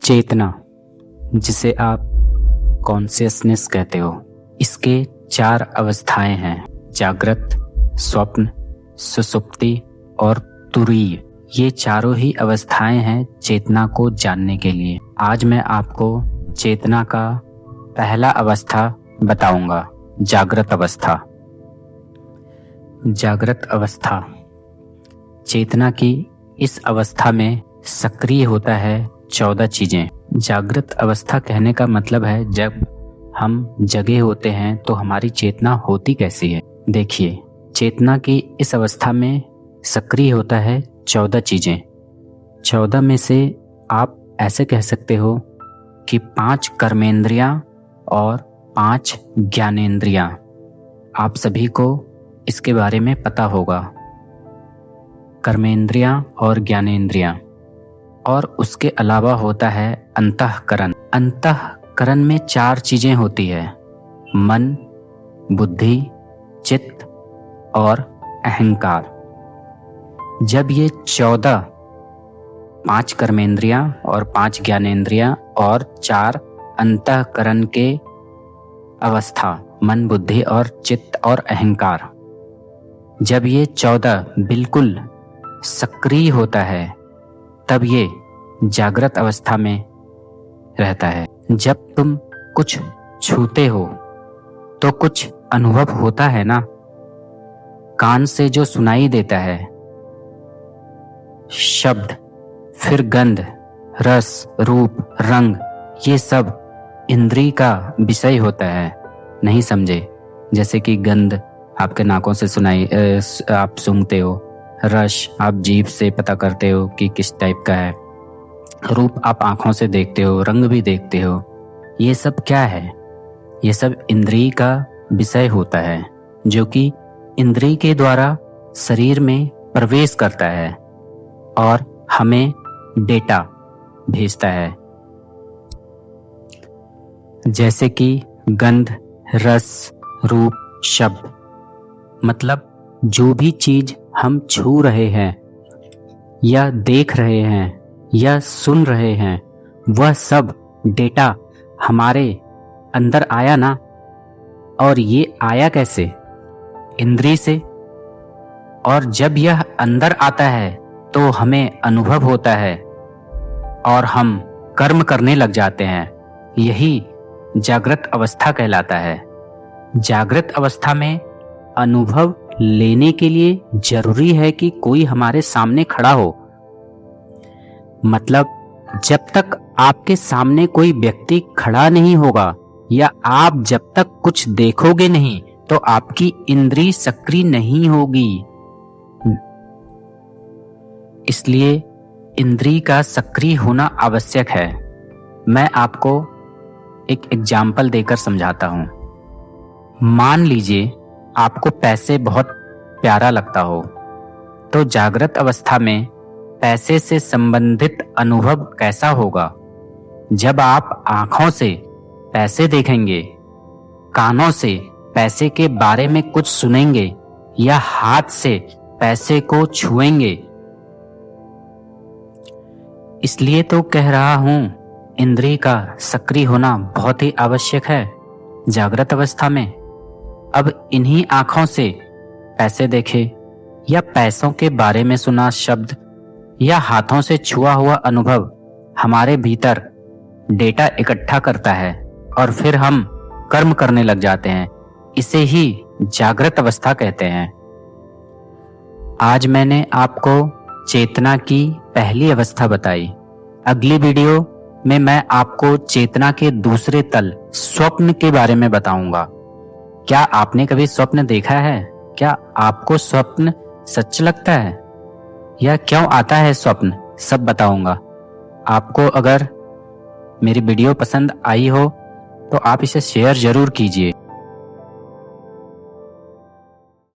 चेतना, जिसे आप कॉन्शियसनेस कहते हो, इसके 4 अवस्थाएं हैं: जागृत, स्वप्न, सुषुप्ति और तुरीय। ये चारों ही अवस्थाएं हैं चेतना को जानने के लिए। आज मैं आपको चेतना का पहला अवस्था बताऊंगा, जागृत अवस्था। जागृत अवस्था, चेतना की इस अवस्था में सक्रिय होता है 14 चीजें। जागृत अवस्था कहने का मतलब है जब हम जगे होते हैं तो हमारी चेतना होती कैसी है। देखिए, चेतना की इस अवस्था में सक्रिय होता है 14 चीजें। 14 में से आप ऐसे कह सकते हो कि 5 कर्मेंद्रियां और 5 ज्ञानेंद्रियां। आप सभी को इसके बारे में पता होगा, कर्मेंद्रियां और ज्ञानेंद्रियां। और उसके अलावा होता है अंतःकरण। अंतःकरण में 4 चीजें होती है: मन, बुद्धि, चित्त और अहंकार। जब ये 14, 5 कर्मेंद्रियां और 5 ज्ञानेंद्रियां और 4 अंतःकरण के अवस्था, मन, बुद्धि और चित्त और अहंकार, जब ये 14 बिल्कुल सक्रिय होता है तब ये जागृत अवस्था में रहता है। जब तुम कुछ छूते हो तो कुछ अनुभव होता है ना, कान से जो सुनाई देता है, शब्द, फिर गंध, रस, रूप, रंग, ये सब इंद्रिय का विषय होता है। नहीं समझे? जैसे कि गंध आपके नाकों से आप सूंघते हो, रस आप जीभ से पता करते हो कि किस टाइप का है, रूप आप आंखों से देखते हो, रंग भी देखते हो। ये सब क्या है? ये सब इंद्रिय का विषय होता है जो कि इंद्रिय के द्वारा शरीर में प्रवेश करता है और हमें डेटा भेजता है। जैसे कि गंध, रस, रूप, शब्द, मतलब जो भी चीज हम छू रहे हैं या देख रहे हैं या सुन रहे हैं, वह सब डेटा हमारे अंदर आया ना। और ये आया कैसे? इंद्रिय से। और जब यह अंदर आता है तो हमें अनुभव होता है और हम कर्म करने लग जाते हैं। यही जागृत अवस्था कहलाता है। जागृत अवस्था में अनुभव लेने के लिए जरूरी है कि कोई हमारे सामने खड़ा हो। मतलब जब तक आपके सामने कोई व्यक्ति खड़ा नहीं होगा या आप जब तक कुछ देखोगे नहीं तो आपकी इंद्रिय सक्रिय नहीं होगी। इसलिए इंद्रिय का सक्रिय होना आवश्यक है। मैं आपको एक एग्जाम्पल देकर समझाता हूं। मान लीजिए आपको पैसे बहुत प्यारा लगता हो, तो जागृत अवस्था में पैसे से संबंधित अनुभव कैसा होगा? जब आप आंखों से पैसे देखेंगे, कानों से पैसे के बारे में कुछ सुनेंगे या हाथ से पैसे को छुएंगे। इसलिए तो कह रहा हूं, इंद्रिय का सक्रिय होना बहुत ही आवश्यक है जागृत अवस्था में। अब इन्हीं आंखों से पैसे देखे या पैसों के बारे में सुना शब्द या हाथों से छुआ हुआ अनुभव हमारे भीतर डेटा इकट्ठा करता है और फिर हम कर्म करने लग जाते हैं। इसे ही जागृत अवस्था कहते हैं। आज मैंने आपको चेतना की पहली अवस्था बताई। अगली वीडियो में मैं आपको चेतना के दूसरे तल, स्वप्न के बारे में बताऊंगा। क्या आपने कभी स्वप्न देखा है? क्या आपको स्वप्न सच लगता है या क्यों आता है स्वप्न? सब बताऊंगा। आपको अगर मेरी वीडियो पसंद आई हो तो आप इसे शेयर जरूर कीजिए।